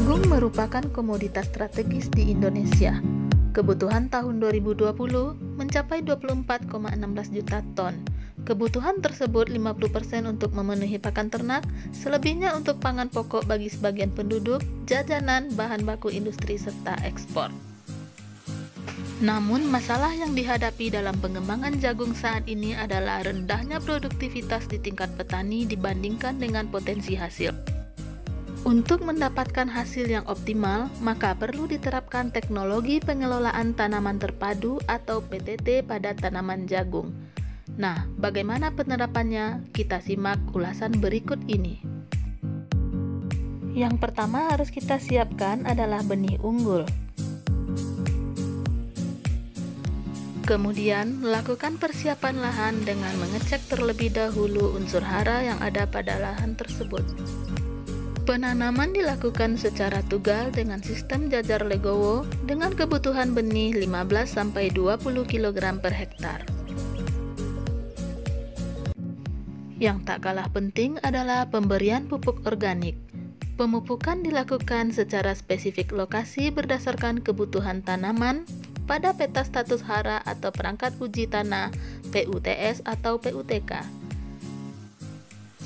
Jagung merupakan komoditas strategis di Indonesia. Kebutuhan tahun 2020 mencapai 24,16 juta ton. Kebutuhan tersebut 50% untuk memenuhi pakan ternak, selebihnya untuk pangan pokok bagi sebagian penduduk, jajanan, bahan baku industri, serta ekspor. Namun, masalah yang dihadapi dalam pengembangan jagung saat ini adalah rendahnya produktivitas di tingkat petani dibandingkan dengan potensi hasil. Untuk mendapatkan hasil yang optimal, maka perlu diterapkan teknologi pengelolaan tanaman terpadu atau PTT pada tanaman jagung. Nah, bagaimana penerapannya? Kita simak ulasan berikut ini. Yang pertama harus kita siapkan adalah benih unggul. Kemudian, lakukan persiapan lahan dengan mengecek terlebih dahulu unsur hara yang ada pada lahan tersebut. Penanaman dilakukan secara tugal dengan sistem jajar legowo dengan kebutuhan benih 15-20 kg per hektar. Yang tak kalah penting adalah pemberian pupuk organik. Pemupukan dilakukan secara spesifik lokasi berdasarkan kebutuhan tanaman pada peta status hara atau perangkat uji tanah PUTS atau PUTK.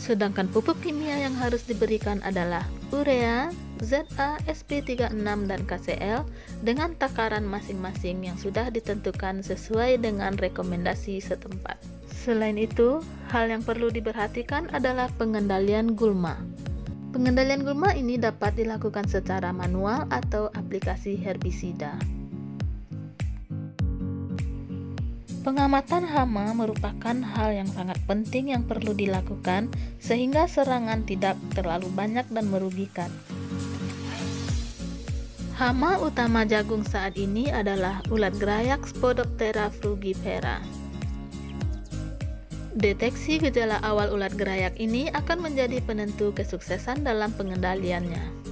Sedangkan pupuk kimia yang harus diberikan adalah urea, ZA, SP36, dan KCL dengan takaran masing-masing yang sudah ditentukan sesuai dengan rekomendasi setempat. Selain itu, hal yang perlu diperhatikan adalah pengendalian gulma. Pengendalian gulma ini dapat dilakukan secara manual atau aplikasi herbisida. Pengamatan hama merupakan hal yang sangat penting yang perlu dilakukan sehingga serangan tidak terlalu banyak dan merugikan. Hama utama jagung saat ini adalah ulat gerayak Spodoptera frugipera. Deteksi gejala awal ulat gerayak ini akan menjadi penentu kesuksesan dalam pengendaliannya.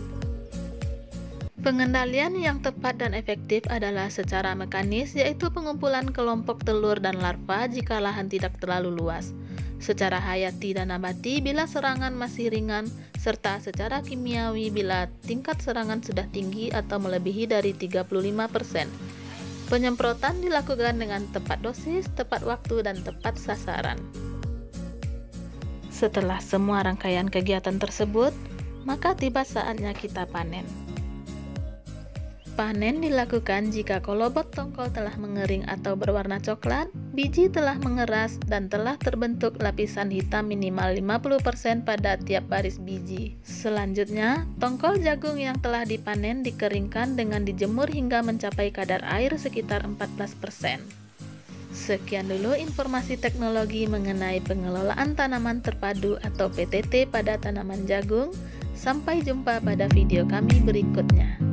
Pengendalian yang tepat dan efektif adalah secara mekanis, yaitu pengumpulan kelompok telur dan larva jika lahan tidak terlalu luas, secara hayati dan nabati bila serangan masih ringan, serta secara kimiawi bila tingkat serangan sudah tinggi atau melebihi dari 35%. Penyemprotan dilakukan dengan tepat dosis, tepat waktu, dan tepat sasaran. Setelah semua rangkaian kegiatan tersebut, maka tiba saatnya kita panen. Panen dilakukan jika kolobot tongkol telah mengering atau berwarna coklat, biji telah mengeras, dan telah terbentuk lapisan hitam minimal 50% pada tiap baris biji. Selanjutnya, tongkol jagung yang telah dipanen dikeringkan dengan dijemur hingga mencapai kadar air sekitar 14%. Sekian dulu informasi teknologi mengenai pengelolaan tanaman terpadu atau PTT pada tanaman jagung. Sampai jumpa pada video kami berikutnya.